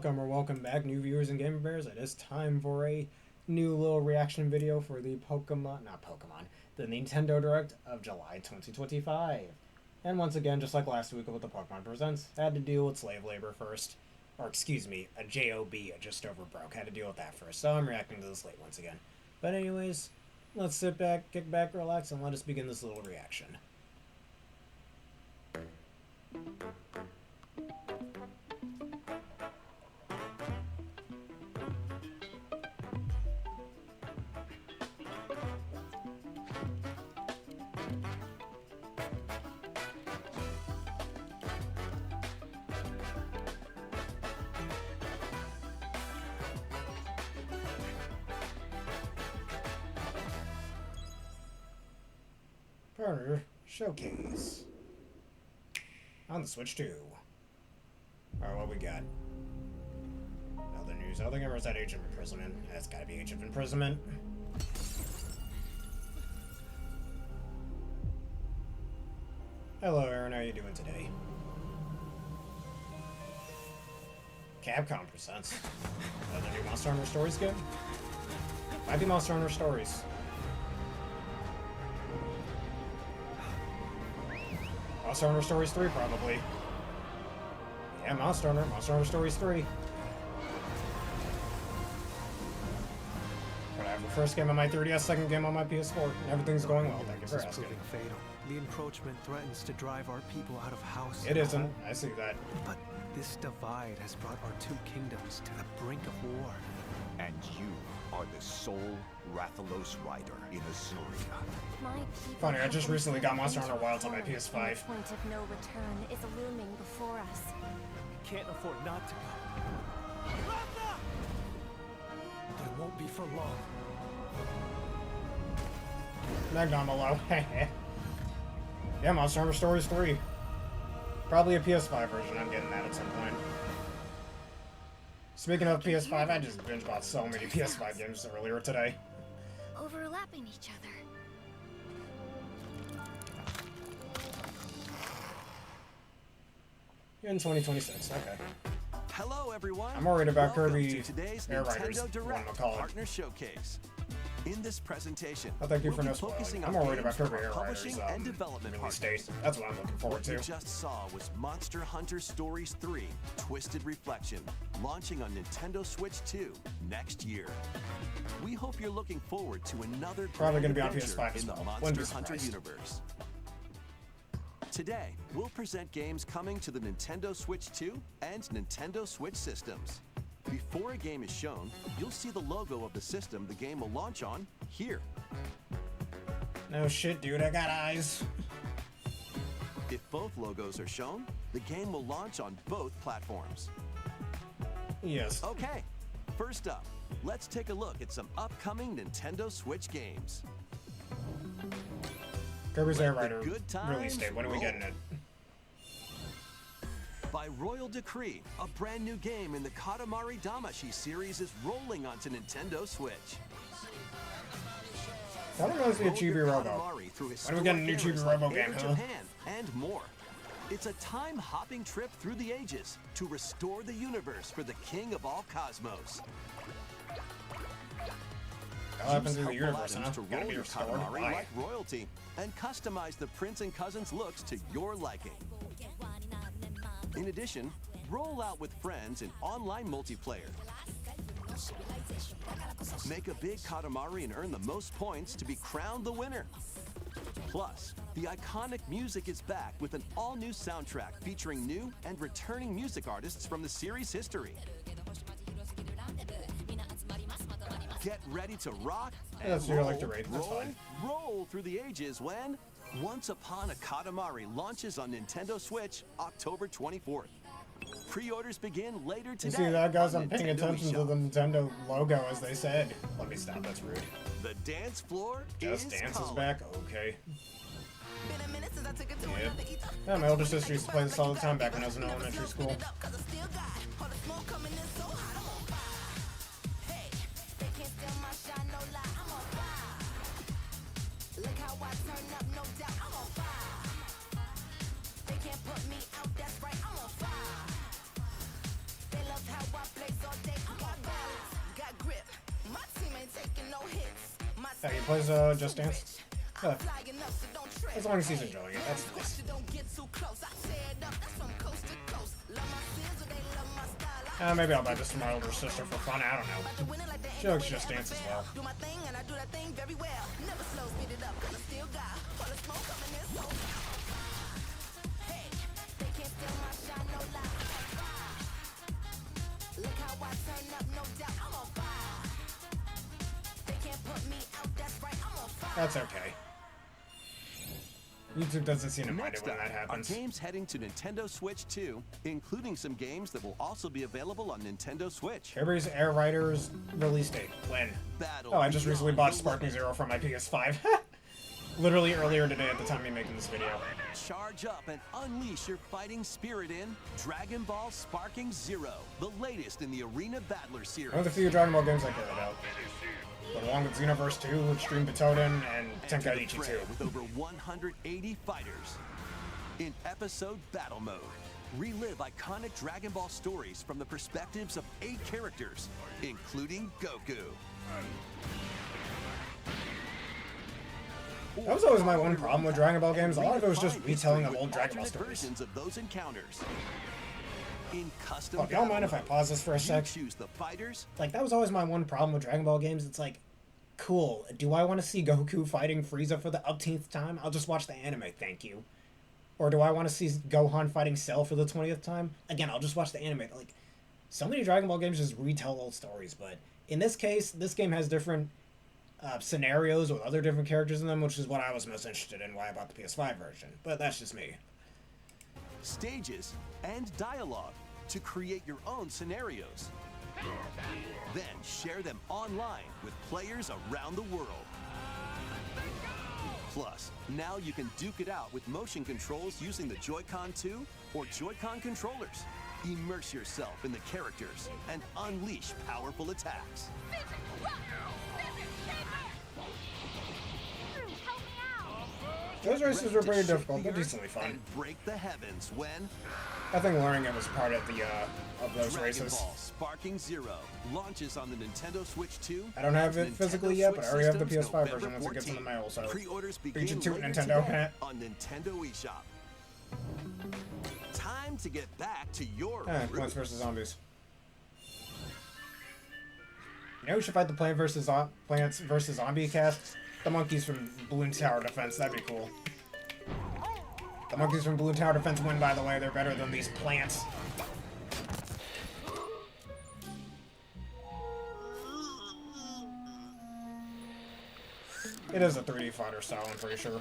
Welcome back, new viewers and Gamer Bears. It is time for a new little reaction video for the the Nintendo Direct of July 2025. And once again, just like last week with the Pokemon Presents, I had to deal with slave labor first. Or excuse me, a JOB, I just overbroke. Had to deal with that first, so I'm reacting to this late once again. But anyways, let's sit back, kick back, relax, and let us begin this little reaction. Partner Showcase on the Switch 2. Alright, what we got? Other news. Other gamers at Age of Imprisonment. That's gotta be Age of Imprisonment. Hello, Aaron. How are you doing today? Capcom presents another new Monster Hunter Stories game. Might be Monster Hunter Stories. Monster Hunter Stories 3, probably. Yeah, Monster Hunter Stories 3. But I have the first game on my 3DS, second game on my PS4, and everything's going well. Thank you for asking. Fatal. The encroachment threatens to drive our people out of house. It isn't. I see that. But this divide has brought our two kingdoms to the brink of war. And you are the sole Rathalos rider in Azuria. Funny, I just recently got Monster Hunter Wilds on my PS5. The point of no return is looming before us. Can't afford not to go. But it won't be for long. Magnomalo. Yeah, Monster Hunter Stories 3. Probably a PS5 version. I'm getting that at some point. Speaking of PS5, I just binge bought so many PS5 games earlier today. Overlapping each other. In 2026, okay. Hello, everyone. I'm worried about Welcome Kirby to today's Air Riders, Nintendo Direct what call it. Partner Showcase. In this presentation, Oh, thank you for we'll no be spoiling. focusing I'm on more worried about games Kirby from Air publishing Riders and development release partners. date. That's what I'm looking forward What to. you just saw was Monster Hunter Stories 3: Twisted Reflection, launching on Nintendo Switch 2 next year. We hope you're looking forward to another Probably grand gonna be on adventure PS5 as in the well. Wouldn't be Monster Hunter surprised. universe. Today, we'll present games coming to the Nintendo Switch 2 and Nintendo Switch systems. Before a game is shown, you'll see the logo of the system the game will launch on here. No shit, dude, I got eyes. If both logos are shown, the game will launch on both platforms. Yes. Okay, first up, let's take a look at some upcoming Nintendo Switch games. Kirby's Air Let the Rider good times release date. When are we roll. getting it? By royal decree, a brand new game in the Katamari Damacy series is rolling onto Nintendo Switch. That reminds me of Chibi Roll your Robo. Katamari through When are we getting a new historic Chibi eras Robo like game, Air huh? Japan and more. It's a time-hopping trip through the ages to restore the universe for the king of all cosmos. That'll happen Use through the helpful universe, huh? items to Gotta roll be your restored. Katamari Why? like royalty and customize the prince and cousins looks to your liking. In addition, roll out with friends in online multiplayer. Make a big Katamari and earn the most points to be crowned the winner. Plus, the iconic music is back with an all-new soundtrack featuring new and returning music artists from the series' history. Get ready to rock and Yeah, so you roll, like to raid, that's roll, fine. roll through the ages when Once Upon a Katamari launches on Nintendo Switch October 24th. Pre-orders begin later You today. see that, guys? on I'm paying Nintendo attention to eShop. the Nintendo logo, as they said. Let me stop, that's rude. The dance floor Just is Dance is calling. back? Okay. Yep. Yeah, my older sister used to play this all the time back when I was in elementary school. They can't put me out, that's right, I'm on fire. They love how I Yeah, he plays Just Dance. As long as he's enjoying it, that's nice. Maybe I'll buy this to my older sister for fun. I don't know. She likes Just Dance as well. That's okay. YouTube doesn't seem to mind it when that happens. Are games heading to Nintendo Switch 2, including some games that will also be available on Nintendo Switch. Kirby's Air Riders release date. When? Oh, I just recently bought Sparking Zero for my PS5. Literally earlier today at the time of me making this video. Charge up and unleash your fighting spirit in Dragon Ball Sparking Zero, the latest in the Arena Battler series. One of the few Dragon Ball games I care about. But along with Xenoverse 2, Extreme Butoden, and Tenkaichi 2. With over 180 fighters. In episode battle mode, relive iconic Dragon Ball stories from the perspectives of 8 characters, including Goku. That was always my one problem with Dragon Ball games. A lot of it was just retelling of old Dragon Ball stories. Versions of those encounters. In custom oh, y'all mind if I pause this for a sec? Choose the fighters. Like, that was always my one problem with Dragon Ball games. It's like, cool, do I want to see Goku fighting Frieza for the umpteenth time? I'll just watch the anime, thank you. Or do I want to see Gohan fighting Cell for the 20th time? Again, I'll just watch the anime. Like, so many Dragon Ball games just retell old stories, but in this case, this game has different scenarios with other different characters in them, which is what I was most interested in, why I bought the PS5 version. But that's just me. Stages and dialogue to create your own scenarios. Then share them online with players around the world. Plus, now you can duke it out with motion controls using the Joy-Con 2 or Joy-Con controllers. Immerse yourself in the characters and unleash powerful attacks. Those races were pretty difficult, but decently fun. And break the heavens when I think learning it was part of the of those Dragon races. Ball Sparking Zero launches on the Nintendo Switch 2. I don't have it physically yet, but I already have the Systems PS5 version November once it gets in the 14. mail, so Pre-orders beat begin you to it, later Nintendo. today on Nintendo eShop. Time to get back to your Plants vs. Zombies. You know who should fight the Plants vs. Zombie cast? The monkeys from Balloon Tower Defense. That'd be cool. The monkeys from Balloon Tower Defense win, by the way. They're better than these plants. It is a 3D fighter style, I'm pretty sure.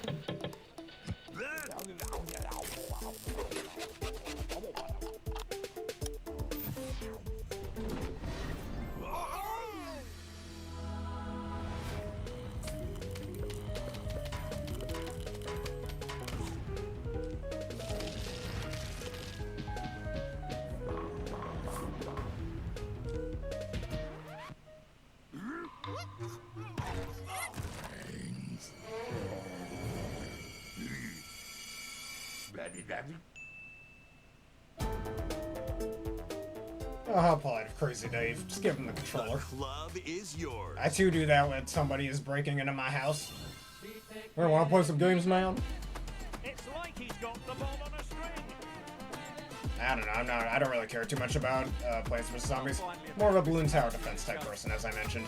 Oh, how polite of Crazy Dave. Just give him the controller. The club is yours. I too do that when somebody is breaking into my house. Hey, wanna play some games, man? It's like he's got the ball on a string. I don't know, I don't really care too much about Plants vs. Zombies. More of a Balloon Tower Defense type person, as I mentioned.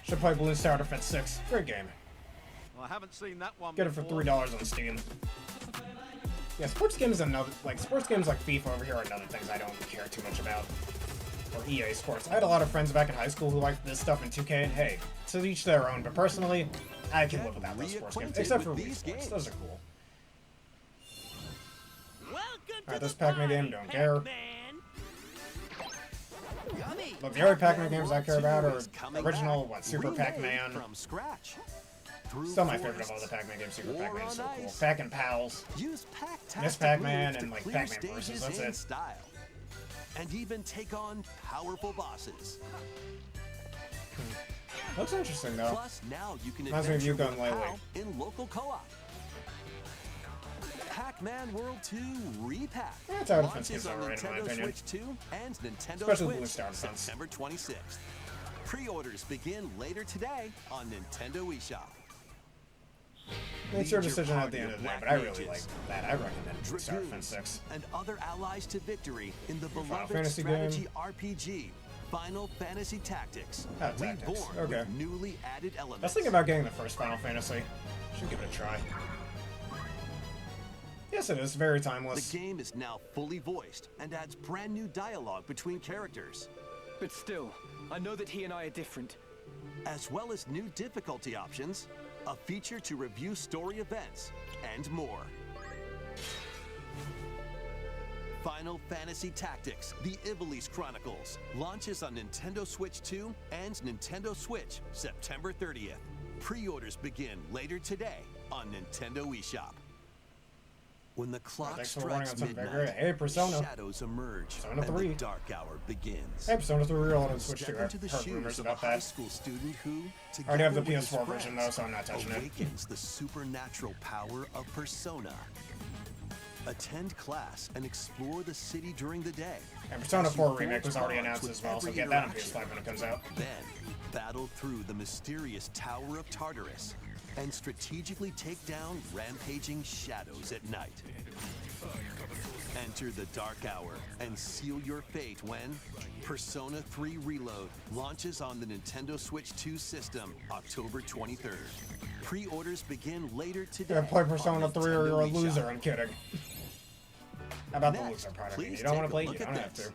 Should play Balloon Tower Defense 6. Great game. Well, I haven't seen that one. Get it for before. $3 on Steam. Yeah, sports games like FIFA over here are another things I don't care too much about. Or EA Sports. I had a lot of friends back in high school who liked this stuff in 2K, and hey, to each their own, but personally, I can live without those sports games. Except for Wii Sports. Those are cool. Alright, this Pac-Man game, don't care. Look, the only Pac-Man games I care about are original, Super Pac-Man. From scratch. Still my favorite of all the Pac-Man games, Super Pac-Man is so cool. Pac-and Pals, Miss Pac-Man, and like Pac-Man Versus, that's it. Style. And even take on powerful bosses. Looks interesting though. Plus, now you can Reminds me of adventure Yukon with a lately. pal in local co-op. Pac-Man World 2 Repack Yeah, Tower Defense launches games on are alright in my Nintendo opinion. Switch 2 and Nintendo Especially Blue Switch Star Defense. September 26th. Pre-orders begin later today on Nintendo eShop. It's your Lead decision your at the end of the day, Black but I really Mages, like that. I recommend Star Fin Dragoons, 6. and other allies to victory in the Final beloved Fantasy strategy game. RPG, Final Fantasy Tactics. Oh, Tactics. Reborn Okay. with newly added I was elements. thinking about getting the first Final Fantasy. Should give it a try. Yes, it is. Very timeless. The game is now fully voiced and adds brand new dialogue between characters, But still, I know that he and I are different. as well as new difficulty options, a feature to review story events, and more. Final Fantasy Tactics: The Ivalice Chronicles launches on Nintendo Switch 2 and Nintendo Switch September 30th. Pre-orders begin later today on Nintendo eShop. When the clock thanks for warning strikes on some vigor. midnight, Hey, Persona. shadows emerge Persona and 3. the dark hour begins. Hey, Persona 3 Real on Switch 2. Step I've into the heard shoes rumors of a about high that. school student who, I already have the together with his PS4 version, though, friends, so I'm not touching it. awakens the supernatural power of Persona. Attend class and explore the city during the day. And Persona as you 4 forge Remake was already bonds announced with as well, so every get that on interaction. PS5 when it comes out. Then, battle through the mysterious Tower of Tartarus and strategically take down rampaging shadows at night. Enter the dark hour and seal your fate when Persona 3 Reload launches on the Nintendo Switch 2 system October 23rd. Pre-orders begin later today. If you play Persona on 3 or you're a Nintendo loser, eShop. I'm kidding. How about the Next, loser part of it? please You don't want to take a play it, look you at don't have this. to.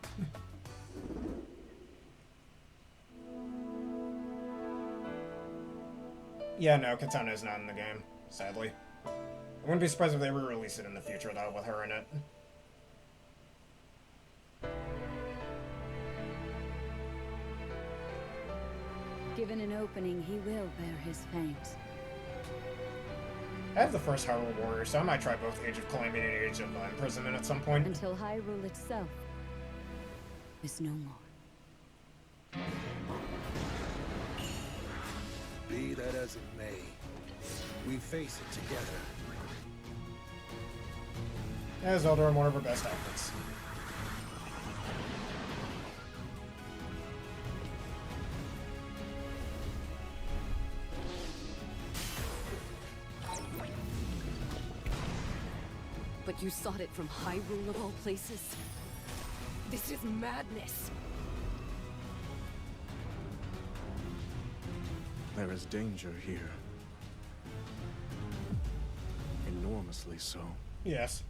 Yeah, no, Katana is not in the game, sadly. I wouldn't be surprised if they re-release it in the future, though, with her in it. Given an opening, he will bear his fangs. I have the first Hyrule Warrior, so I might try both Age of Calamity and Age of Imprisonment at some point. Until Hyrule itself is no more. Be that as it may, we face it together. As Zelda in one of her best outfits. But you sought it from Hyrule of all places? This is madness! There is danger here. Enormously so. Yes.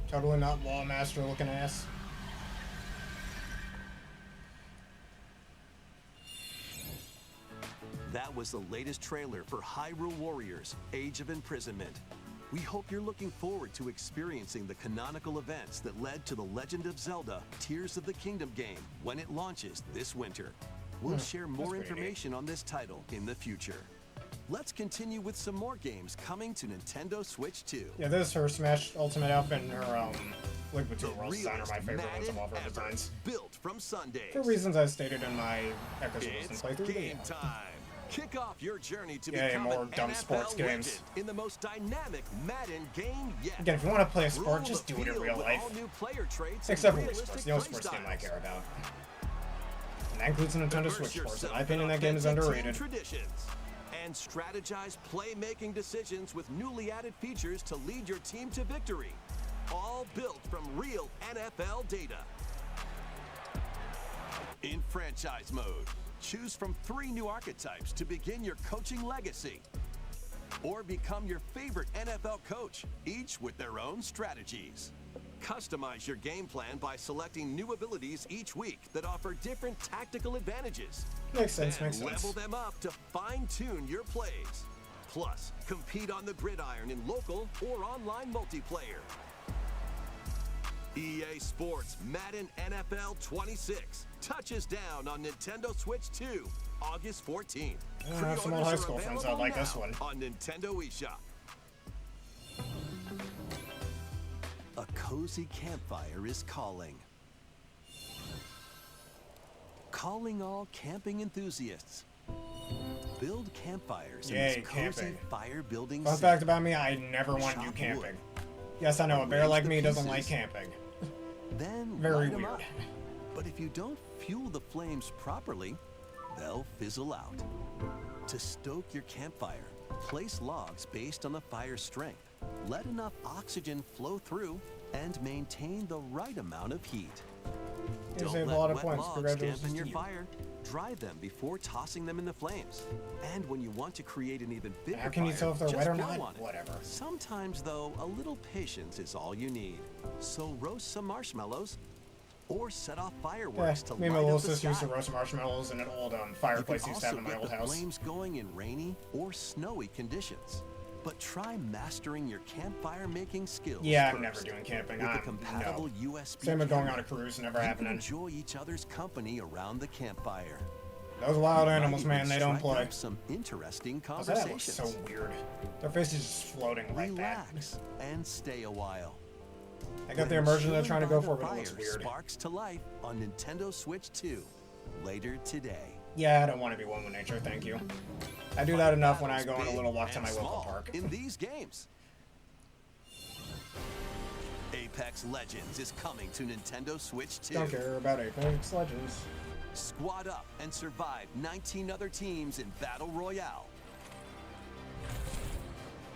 Totally not Lawmaster looking ass. That was the latest trailer for Hyrule Warriors: Age of Imprisonment. We hope you're looking forward to experiencing the canonical events that led to The Legend of Zelda: Tears of the Kingdom game when it launches this winter. We'll share more pretty neat. information on this title in the future. Let's continue with some more games coming to Nintendo Switch 2. Yeah, this is her Smash Ultimate outfit and her Link Between The Worlds design are my realest favorite ones of Madden all of her ever, designs. built from Sundays. For reasons I stated in my Echoes of Wisdom It's playthrough game video. time. Kick off your journey to Yay, become more an dumb NFL sports games. legend in the most dynamic Madden game yet. Again, if you want to play a sport, Rule just the do it in field real with life. all new player traits Except for and Wii Sports, realistic the only play sports game I styles. care about. And that includes the Nintendo Immerse Switch Sports. In yourself my opinion, in that game is authentic team underrated. Traditions and strategize play-making decisions with newly added features to lead your team to victory. All built from real NFL data. In franchise mode, choose from 3 new archetypes to begin your coaching legacy. Or become your favorite NFL coach, each with their own strategies. Customize your game plan by selecting new abilities each week that offer different tactical advantages. Makes sense, Then makes sense. level them up to fine-tune your plays. Plus, compete on the gridiron in local or online multiplayer. EA Sports Madden NFL 26 touches down on Nintendo Switch 2, August 14th. I have some old high school friends that like this one. On Nintendo eShop. A cozy campfire is calling. Calling all camping enthusiasts. Build campfires in Yay, this cozy camping. fire building Fun sim. fact about me, I never want to do Chop camping. wood. Yes, I know, a bear Arrange like the me doesn't pieces. like camping. Then Very light 'em weird. up. But if you don't fuel the flames properly, they'll fizzle out. To stoke your campfire, place logs based on the fire's strength. Let enough oxygen flow through and maintain the right amount of heat. You Don't saved a let lot of wet points. logs Congratulations dampen to your you. fire. Dry them before tossing them in the flames. And when you want to create an even bigger How can you fire, tell if they're just wet or blow not? on it. Whatever. Sometimes, though, a little patience is all you need. So roast some marshmallows or set off Yeah, fireworks to me and light my little up the sister used to sky. roast marshmallows in an old You fireplace can used to have also in my get old the house. flames going in rainy or snowy conditions. But try mastering your campfire making skills Yeah, first. I'm never doing camping. With a I'm compatible no. USB Same with going camera, on a cruise, never you can happening. enjoy each other's company around the campfire. Those wild You might animals, even man, they don't strike play. up some interesting Oh, that looks conversations. so weird. Their face is just floating like that. Relax and stay a while. I got the When immersion they're Chilling trying to by go the for, but it looks Fire weird. Sparks to life on Nintendo Switch 2 later today. Yeah, I don't want to be one with nature, thank you. I do that enough when I go on a Big little walk to and my local small park. in these games. Apex Legends is coming to Nintendo Switch 2. Don't care about Apex Legends. Squad up and survive 19 other teams in Battle Royale.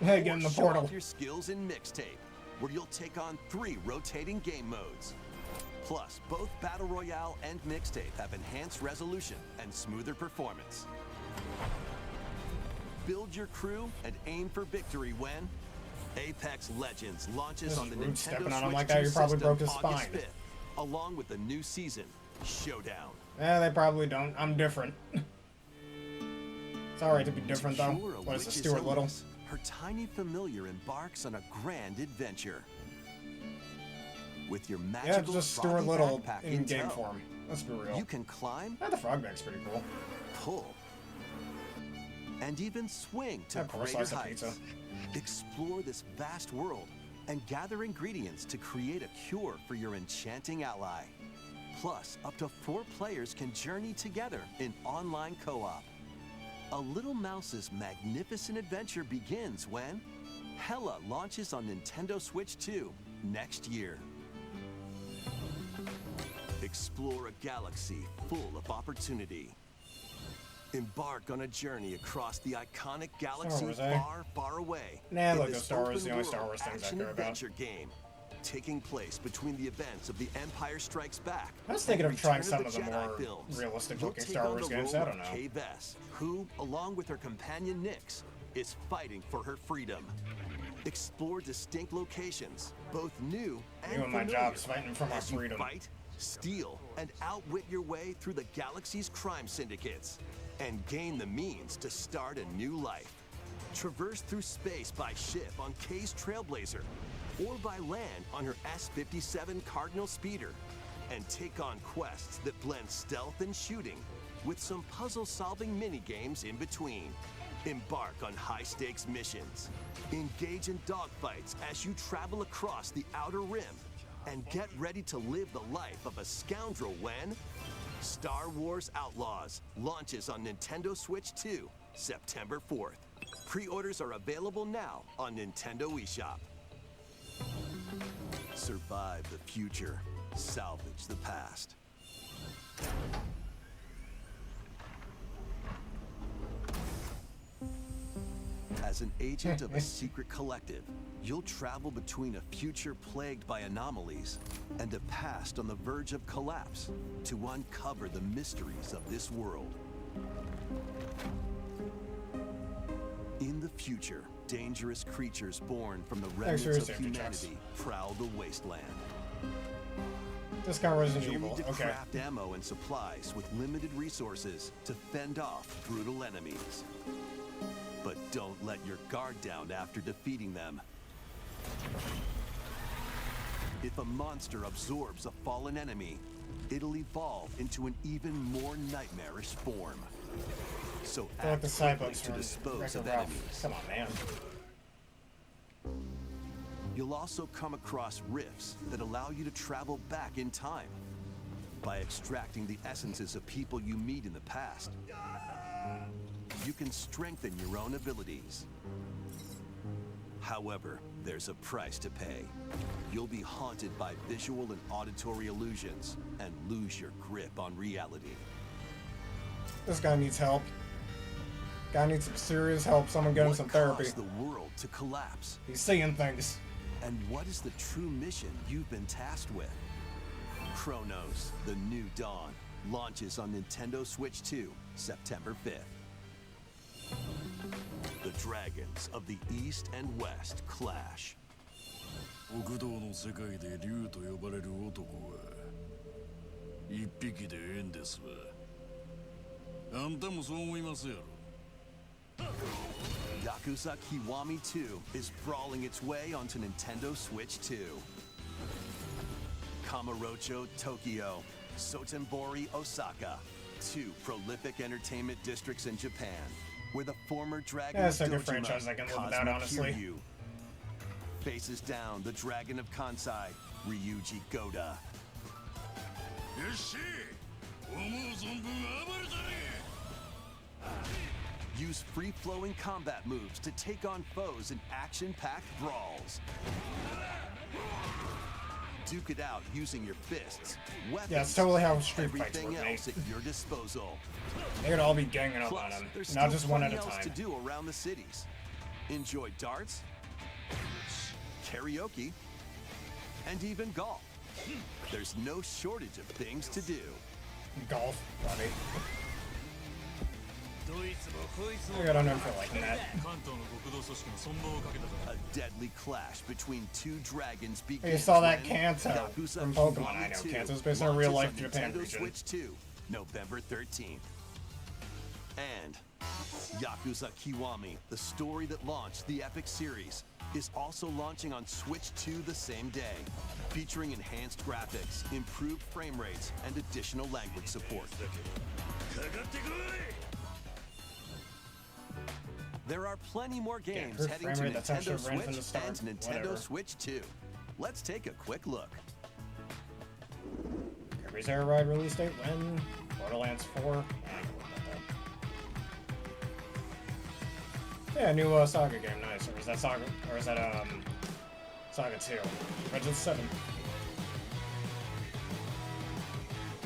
Hey, get in the Show portal. off your skills in Mixtape, where you'll take on 3 rotating game modes. Plus, both Battle Royale and Mixtape have enhanced resolution and smoother performance. Build your crew and aim for victory when Apex Legends launches This on is the rude Nintendo stepping Switch on him like 2 that, you probably system broke his August spine. 5th, along with the new season, Showdown. They probably don't. I'm different. It's alright to be different, To though. cure a What is it, witch's Stuart Little? illness, her tiny familiar embarks on a grand adventure. With your Yeah, magical it's just Stuart froggy Little backpack in game tow, form. Let's be real. you can climb, The frog bag's pretty cool. pull, and even swing to Of course, greater slice of heights. pizza. Explore this vast world and gather ingredients to create a cure for your enchanting ally. Plus, up to 4 players can journey together in online co-op. A Little Mouse's magnificent adventure begins when Hella launches on Nintendo Switch 2 next year. Explore a galaxy full of opportunity. Embark on a journey across the iconic galaxy Wars, eh? far, far away. Nah, in look, this Star Wars is the only open Star world Wars things I action care about. adventure game, taking place between the events of The Empire Strikes Back. I was thinking and of trying Return some of the Jedi more films. realistic You'll looking take Star on Wars the games. role I don't of know. Kay Vess, who, along with her companion Nyx, is fighting for her freedom. Explore distinct locations, both new and You and my familiar, job's fighting for my as you freedom. fight, steal, and outwit your way through the galaxy's crime syndicates, and gain the means to start a new life. Traverse through space by ship on Kay's Trailblazer, or by land on her S-57 Cardinal Speeder, and take on quests that blend stealth and shooting with some puzzle-solving mini-games in between. Embark on high-stakes missions. Engage in dogfights as you travel across the Outer Rim, and get ready to live the life of a scoundrel when Star Wars Outlaws launches on Nintendo Switch 2, September 4th. Pre-orders are available now on Nintendo eShop. Survive the future. Salvage the past. As an agent of a secret collective, you'll travel between a future plagued by anomalies and a past on the verge of collapse to uncover the mysteries of this world. In the future, dangerous creatures born from the Thanks for remnants your of safety checks. humanity prowl the wasteland. Discount Resident You'll Evil. need to Okay. craft ammo and supplies with limited resources to fend off brutal enemies. But don't let your guard down after defeating them. If a monster absorbs a fallen enemy, it'll evolve into an even more nightmarish form. So I feel like act the side quickly books to from dispose Wreck-It of Ralph. enemies. Come on, man. You'll also come across rifts that allow you to travel back in time by extracting the essences of people you meet in the past. You can strengthen your own abilities. However, there's a price to pay. You'll be haunted by visual and auditory illusions and lose your grip on reality. This guy needs help. Guy needs some serious help. Someone get him some therapy. What caused the world to collapse? He's seeing things. And what is the true mission you've been tasked with? Chronos: The New Dawn launches on Nintendo Switch 2, September 5th. The dragons of the East and West clash. 北道の世界で竜と呼ばれる男は一匹でええんですわ。あんたもそう思いますやろ。Yakuza Kiwami 2 is brawling its way onto Nintendo Switch 2. Kamurocho, Tokyo, Sotenbori, Osaka, two prolific entertainment districts in Japan, where the former dragon of second Dojima, franchise I can live without, Cosmic honestly. Kiryu, faces down the dragon of Kansai, Ryuji Goda. Use free-flowing combat moves to take on foes in action-packed brawls. Duke it out using your fists, weapons, yeah, it's totally how Street Fights everything work, else at your disposal. They could all be ganging up Plus, on him, there's not still just one at plenty a else time. to do around the cities. Enjoy darts, karaoke, and even golf. There's no shortage of things to do. Golf, buddy. I got on him for liking that. A deadly clash between two dragons begins. Hey, you saw that when Kanto Yakuza from Pokemon. Kiwami I know 2 Kanto is based on a real life launches on Japan Nintendo region. Switch 2, November 13th. And Yakuza Kiwami, the story that launched the epic series, is also launching on Switch 2 the same day, featuring enhanced graphics, improved frame rates, and additional language support. There are plenty more games good heading frame to rate, that's Nintendo actually ran from the Switch start. and Nintendo Whatever. Switch 2. Let's take a quick look. Kirby's Air Ride release date when? Borderlands 4? Yeah, I can live with that. Yeah, new Saga game, nice. Or is that Saga? Or is that Saga 2? Legend 7.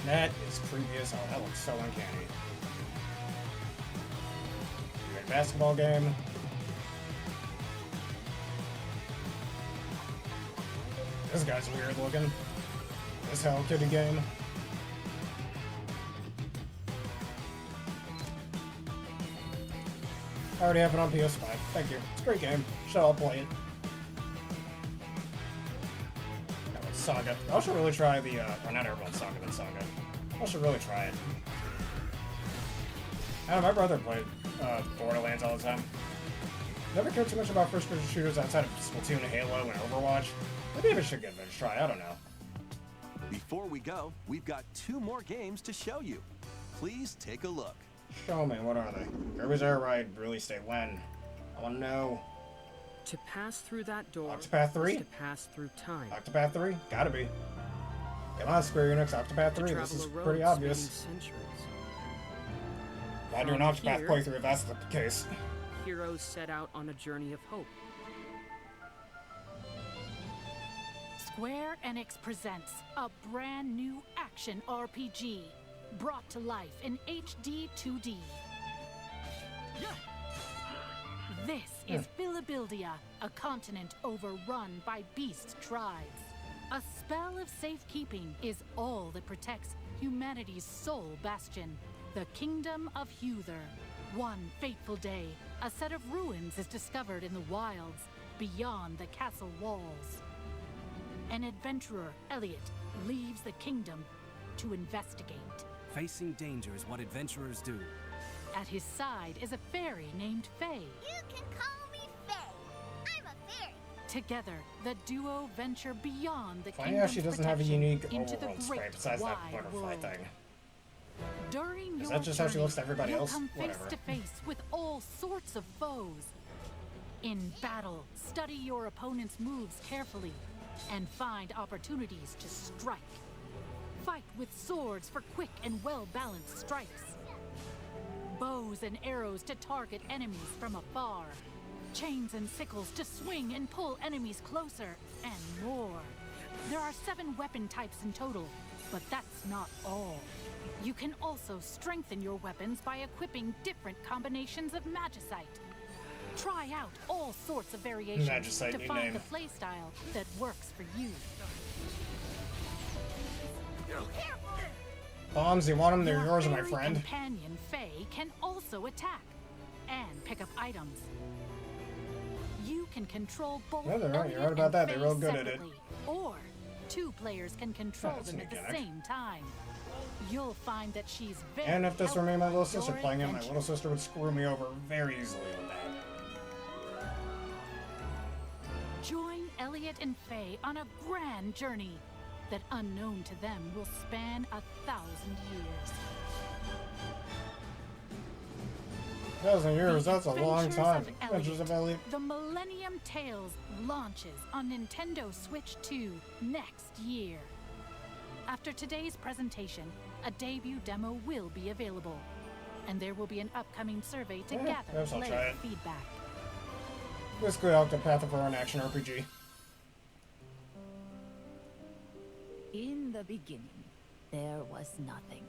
That is previous. Oh, that looks so uncanny. Great basketball game. This guy's weird looking. This Hello Kitty game. I already have it on PS5. Thank you. It's a great game. So I'll play it. That was Saga. I should really try the, or not everyone's Saga, but Saga. I should really try it. I don't know, my brother played Borderlands all the time. Never cared too much about first-person shooters outside of Splatoon, Halo, and Overwatch. Maybe I should give it a try, I don't know. Before we go, we've got two more games to show you. Please take a look. Show me, what are they? Kirby's Air Ride release date when? I want to know. To pass through that door Octopath 3? is to pass through time. Octopath 3? Gotta be. Come on, Square Enix, Octopath 3, this is pretty obvious. Why do an Octopath here, playthrough if that's the case? Heroes set out on a journey of hope. Square Enix presents a brand new action RPG, brought to life in HD 2D. This is Philabildia, a continent overrun by beast tribes. A spell of safekeeping is all that protects humanity's sole bastion, the Kingdom of Huther. One fateful day, a set of ruins is discovered in the wilds beyond the castle walls. An adventurer, Elliot, leaves the kingdom to investigate. Facing danger is what adventurers do. At his side is a fairy named Faye. You can call me Faye. I'm a fairy. Together, the duo venture beyond the Funny how kingdom's she doesn't have a protection unique into the overworld spray great besides that wide butterfly world. thing. During Is your that just how she journey, looks to everybody you'll else? come face Whatever. to face with all sorts of foes. In battle, study your opponent's moves carefully and find opportunities to strike. Fight with swords for quick and well-balanced strikes. Bows and arrows to target enemies from afar. Chains and sickles to swing and pull enemies closer, and more. There are 7 weapon types in total, but that's not all. You can also strengthen your weapons by equipping different combinations of magicite. Try out all sorts of variations Magicite, to new find name. the playstyle that works for you. Bombs, you want them? They're Your yours, my fairy friend. companion, Faye, can also attack and pick up items. You can control both Yeah, they're right. You're Elliot right about and that. They're Faye real good at it. separately, or 2 players can control that's them a at the gimmick. same time. You'll find that she's very And if this were me and my little sister helpful playing it, in my your little sister would screw me over very easily with that. Join Elliot and Faye on a grand journey that, unknown to them, will span 1,000 years. 1,000 years, that's a long Adventures time. of Adventures of Elliot. The Millennium Tales launches on Nintendo Switch 2 next year. After today's presentation, a debut demo will be available, and there will be an upcoming survey to gather perhaps I'll try player it. feedback. Basically, Octopath of our own action RPG. In the beginning, there was nothing.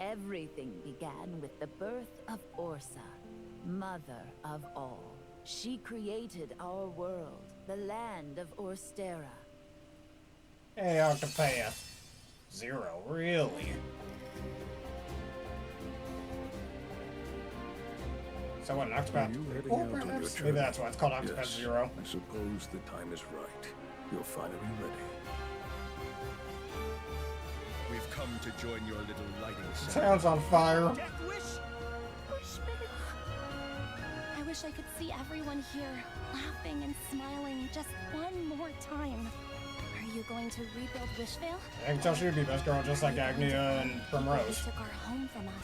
Everything began with the birth of Orsa, mother of all. She created our world, the land of Orstera. Hey, Octopath. 0, really? So what, an Octopath? Are you heading Oh, out on your perhaps? journey? Maybe that's why it's called Octopath Yes. 0. I suppose the time is right. You're finally ready. We've come to join your little lighting Town's on fire. I wish I could see everyone here laughing and smiling just one more time. Are you going to rebuild Wishvale? I can tell she'd be best girl just like Agnia and People who Primrose. took our home from us.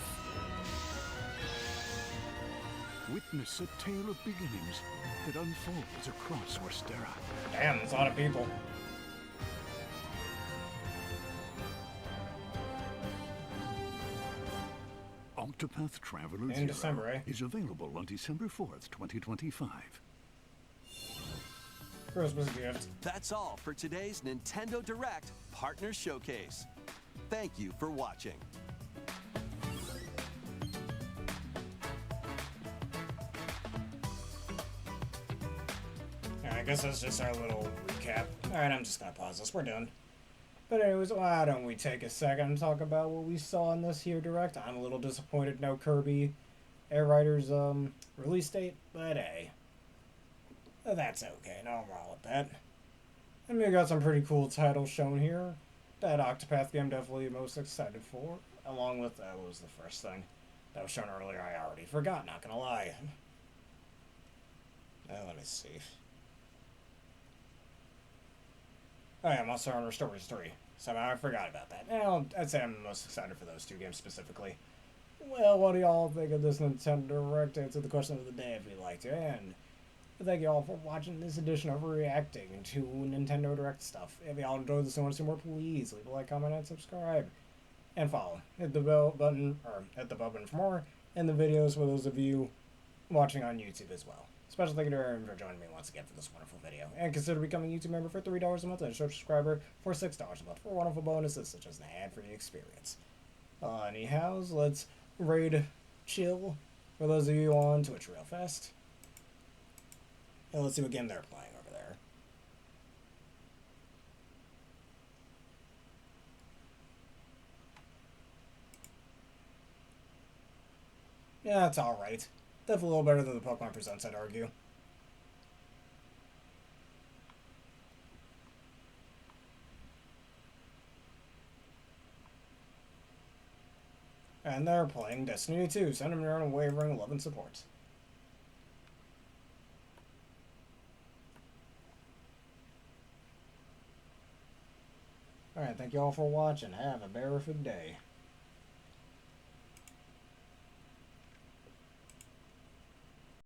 Witness a tale of beginnings that unfolds across Orstera. Damn, that's a lot of people. Octopath Traveler In 0 December, eh? is available on December 4th, 2025. Christmas gift. That's all for today's Nintendo Direct Partner Showcase. Thank you for watching. I guess that's just our little recap. Alright, I'm just gonna pause this. We're done. But anyways, why don't we take a second and talk about what we saw in this here direct. I'm a little disappointed no Kirby Air Riders release date, but hey. That's okay, no wrong with that. And we got some pretty cool titles shown here. That Octopath game definitely most excited for. Along with, what was the first thing that was shown earlier? I already forgot, not gonna lie. Let me see. Oh yeah, Monster Hunter Stories 3. Somehow I forgot about that. Now, I'd say I'm most excited for those 2 games specifically. Well, what do y'all think of this Nintendo Direct? Answer the question of the day if you'd like to. And thank you all for watching this edition of Reacting to Nintendo Direct stuff. If y'all enjoyed this and want to see more, please leave a like, comment, and subscribe. And follow. Hit the bell button, or hit the bell button for more, and the videos for those of you watching on YouTube as well. Special thank you to everyone for joining me once again for this wonderful video. And consider becoming a YouTube member for $3 a month and a subscriber for $6 a month for wonderful bonuses such as an ad-free experience. Anyhows, let's raid chill for those of you on Twitch real fast. And let's see what game they're playing over there. Yeah, it's alright. Definitely a little better than the Pokemon Presents, I'd argue. And they're playing Destiny 2. Send them your unwavering love and support. Alright, thank you all for watching. Have a berrific day.